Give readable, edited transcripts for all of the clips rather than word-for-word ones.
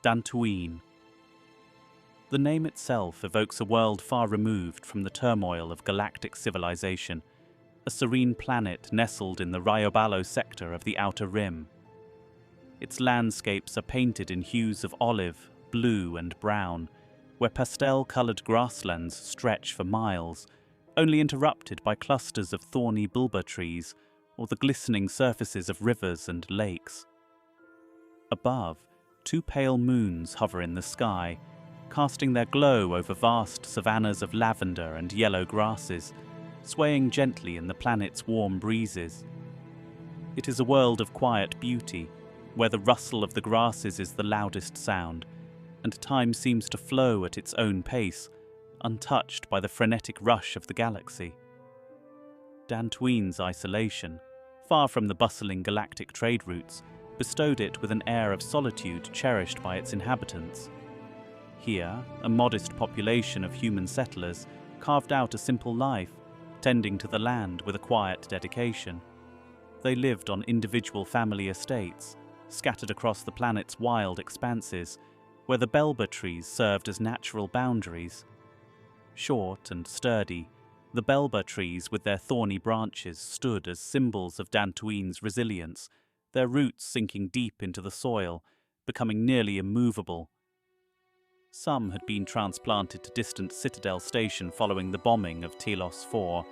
Dantooine. The name itself evokes a world far removed from the turmoil of galactic civilization, a serene planet nestled in the Ryobalo sector of the Outer Rim. Its landscapes are painted in hues of olive, blue and brown, where pastel-coloured grasslands stretch for miles, only interrupted by clusters of thorny bulba trees or the glistening surfaces of rivers and lakes. Above, two pale moons hover in the sky, casting their glow over vast savannas of lavender and yellow grasses, swaying gently in the planet's warm breezes. It is a world of quiet beauty, where the rustle of the grasses is the loudest sound, and time seems to flow at its own pace, untouched by the frenetic rush of the galaxy. Dantooine's isolation, far from the bustling galactic trade routes, bestowed it with an air of solitude cherished by its inhabitants. Here, a modest population of human settlers carved out a simple life, tending to the land with a quiet dedication. They lived on individual family estates, scattered across the planet's wild expanses, where the belba trees served as natural boundaries. Short and sturdy, the belba trees with their thorny branches stood as symbols of Dantooine's resilience, their roots sinking deep into the soil, becoming nearly immovable. Some had been transplanted to distant Citadel Station following the bombing of Telos 4,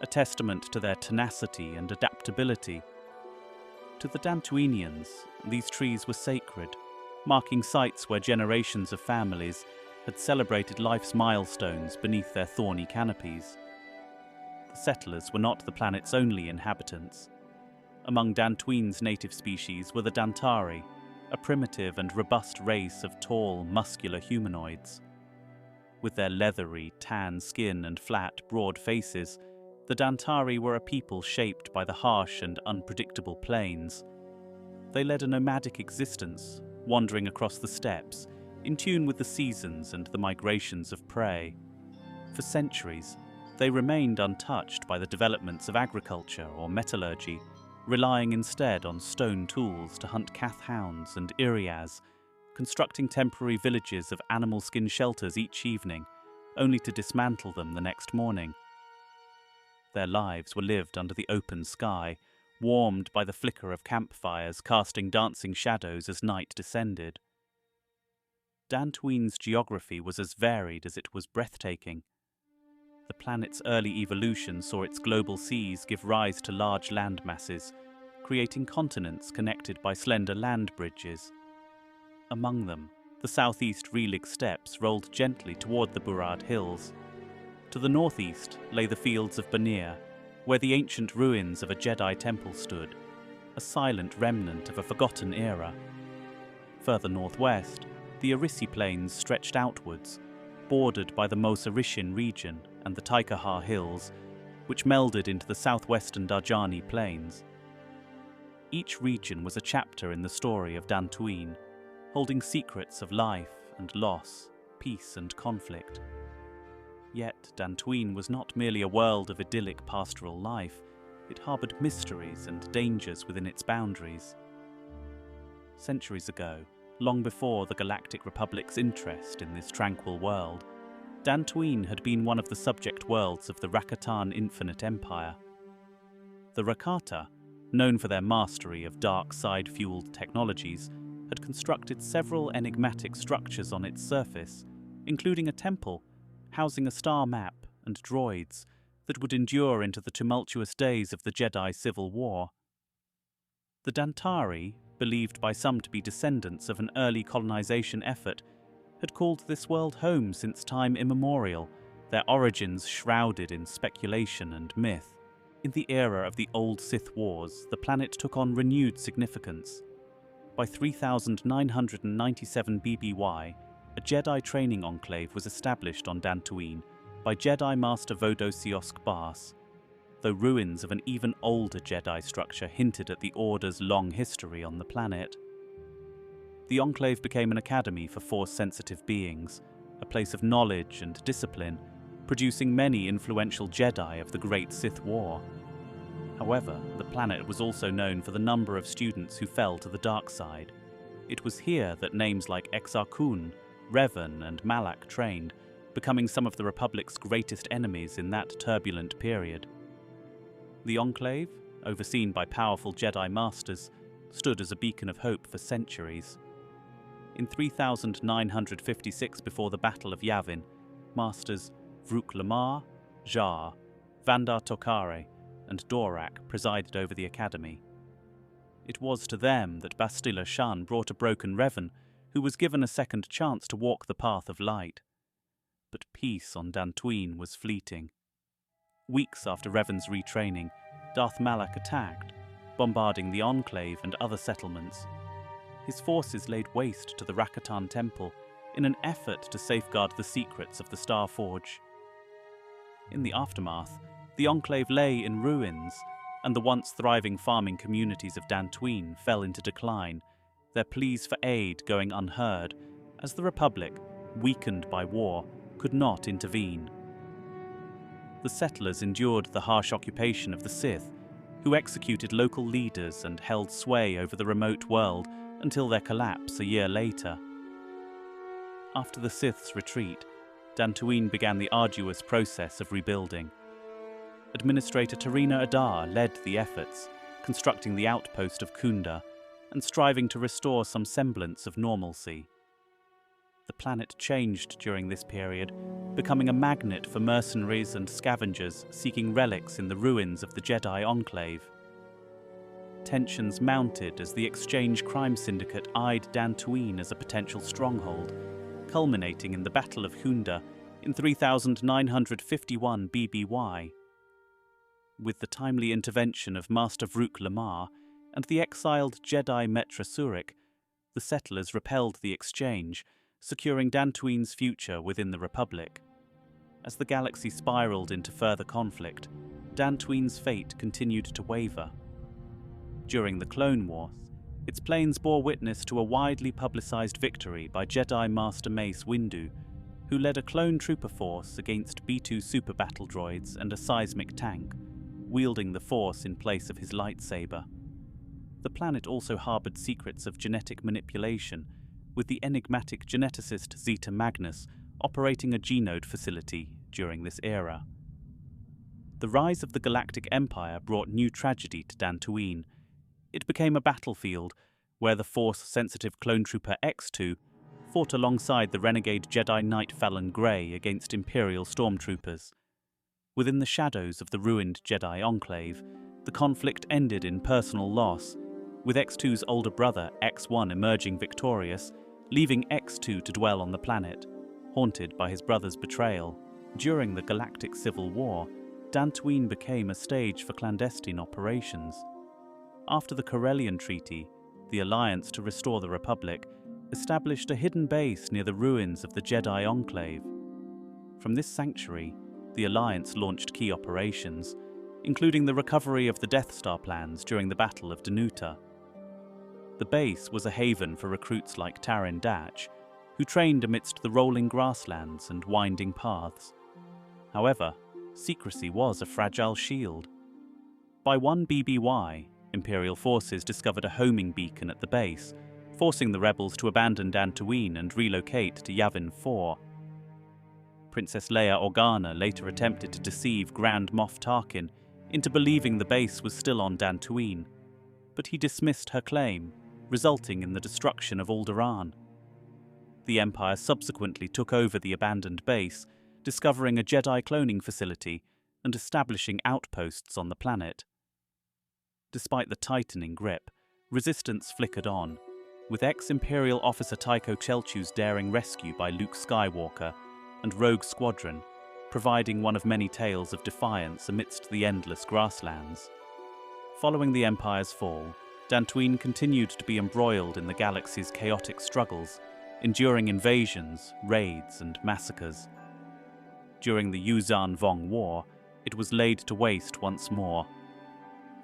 a testament to their tenacity and adaptability. To the Dantooinians, these trees were sacred, marking sites where generations of families had celebrated life's milestones beneath their thorny canopies. The settlers were not the planet's only inhabitants. Among Dantooine's native species were the Dantari, a primitive and robust race of tall, muscular humanoids. With their leathery, tan skin and flat, broad faces, the Dantari were a people shaped by the harsh and unpredictable plains. They led a nomadic existence, wandering across the steppes, in tune with the seasons and the migrations of prey. For centuries, they remained untouched by the developments of agriculture or metallurgy, relying instead on stone tools to hunt kath hounds and irias, constructing temporary villages of animal skin shelters each evening, only to dismantle them the next morning. Their lives were lived under the open sky, warmed by the flicker of campfires casting dancing shadows as night descended. Dantooine's geography was as varied as it was breathtaking. The planet's early evolution saw its global seas give rise to large land masses, creating continents connected by slender land bridges. Among them, the southeast Relig steppes rolled gently toward the Burad Hills. To the northeast lay the fields of Banir, where the ancient ruins of a Jedi temple stood, a silent remnant of a forgotten era. Further northwest, the Arisi Plains stretched outwards, bordered by the Mos Arishin region and the Taikahar Hills, which melded into the southwestern Darjani Plains. Each region was a chapter in the story of Dantooine, holding secrets of life and loss, peace and conflict. Yet Dantooine was not merely a world of idyllic pastoral life, it harboured mysteries and dangers within its boundaries. Centuries ago, long before the Galactic Republic's interest in this tranquil world, Dantooine had been one of the subject worlds of the Rakatan Infinite Empire. The Rakata, known for their mastery of dark side-fueled technologies, had constructed several enigmatic structures on its surface, including a temple, housing a star map and droids that would endure into the tumultuous days of the Jedi Civil War. The Dantari, believed by some to be descendants of an early colonization effort, had called this world home since time immemorial, their origins shrouded in speculation and myth. In the era of the Old Sith Wars, the planet took on renewed significance. By 3997 BBY, a Jedi training enclave was established on Dantooine by Jedi Master Vodo Siosk Bas, though ruins of an even older Jedi structure hinted at the Order's long history on the planet. The Enclave became an academy for Force-sensitive beings, a place of knowledge and discipline, producing many influential Jedi of the Great Sith War. However, the planet was also known for the number of students who fell to the dark side. It was here that names like Exarchun, Revan, and Malak trained, becoming some of the Republic's greatest enemies in that turbulent period. The Enclave, overseen by powerful Jedi Masters, stood as a beacon of hope for centuries. In 3956 before the Battle of Yavin, Masters Vruk Lamar, Jar, Vandar Tokare, and Dorak presided over the Academy. It was to them that Bastila Shan brought a broken Revan, who was given a second chance to walk the path of light. But peace on Dantooine was fleeting. Weeks after Revan's retraining, Darth Malak attacked, bombarding the Enclave and other settlements. His forces laid waste to the Rakatan Temple in an effort to safeguard the secrets of the Star Forge. In the aftermath, the Enclave lay in ruins, and the once thriving farming communities of Dantooine fell into decline, their pleas for aid going unheard, as the Republic, weakened by war, could not intervene. The settlers endured the harsh occupation of the Sith, who executed local leaders and held sway over the remote world until their collapse a year later. After the Sith's retreat, Dantooine began the arduous process of rebuilding. Administrator Tarina Adar led the efforts, constructing the outpost of Kunda and striving to restore some semblance of normalcy. The planet changed during this period, becoming a magnet for mercenaries and scavengers seeking relics in the ruins of the Jedi Enclave. Tensions mounted as the Exchange Crime Syndicate eyed Dantooine as a potential stronghold, culminating in the Battle of Hunda in 3951 BBY. With the timely intervention of Master Vruk Lamar and the exiled Jedi Metra Surik, the settlers repelled the exchange, securing Dantooine's future within the Republic. As the galaxy spiraled into further conflict, Dantooine's fate continued to waver. During the Clone Wars, its plains bore witness to a widely publicized victory by Jedi Master Mace Windu, who led a clone trooper force against B-2 super battle droids and a seismic tank, wielding the Force in place of his lightsaber. The planet also harbored secrets of genetic manipulation, with the enigmatic geneticist Zeta Magnus operating a genode facility during this era. The rise of the Galactic Empire brought new tragedy to Dantooine. It became a battlefield where the Force-sensitive clone trooper X2 fought alongside the renegade Jedi Knight Fallon Grey against Imperial stormtroopers. Within the shadows of the ruined Jedi Enclave, the conflict ended in personal loss, with X2's older brother X1 emerging victorious, leaving X2 to dwell on the planet, haunted by his brother's betrayal. During the Galactic Civil War, Dantooine became a stage for clandestine operations. After the Corellian Treaty, the Alliance to Restore the Republic established a hidden base near the ruins of the Jedi Enclave. From this sanctuary, the Alliance launched key operations, including the recovery of the Death Star plans during the Battle of Danuta. The base was a haven for recruits like Tarin Datch, who trained amidst the rolling grasslands and winding paths. However, secrecy was a fragile shield. By 1 BBY, Imperial forces discovered a homing beacon at the base, forcing the rebels to abandon Dantooine and relocate to Yavin 4. Princess Leia Organa later attempted to deceive Grand Moff Tarkin into believing the base was still on Dantooine, but he dismissed her claim, resulting in the destruction of Alderaan. The Empire subsequently took over the abandoned base, discovering a Jedi cloning facility and establishing outposts on the planet. Despite the tightening grip, resistance flickered on, with ex-Imperial officer Tycho Chelchu's daring rescue by Luke Skywalker and Rogue Squadron, providing one of many tales of defiance amidst the endless grasslands. Following the Empire's fall, Dantooine continued to be embroiled in the galaxy's chaotic struggles, enduring invasions, raids, and massacres. During the Yuuzhan Vong War, it was laid to waste once more.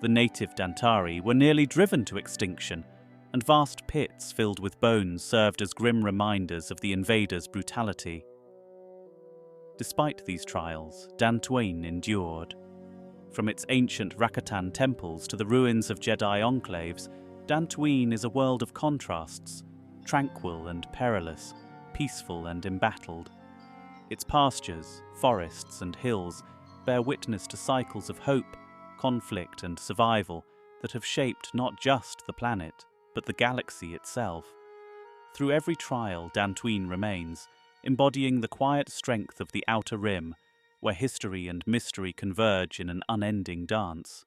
The native Dantari were nearly driven to extinction, and vast pits filled with bones served as grim reminders of the invaders' brutality. Despite these trials, Dantooine endured. From its ancient Rakatan temples to the ruins of Jedi enclaves, Dantooine is a world of contrasts, tranquil and perilous, peaceful and embattled. Its pastures, forests and hills bear witness to cycles of hope, conflict and survival that have shaped not just the planet, but the galaxy itself. Through every trial, Dantooine remains, embodying the quiet strength of the Outer Rim, where history and mystery converge in an unending dance.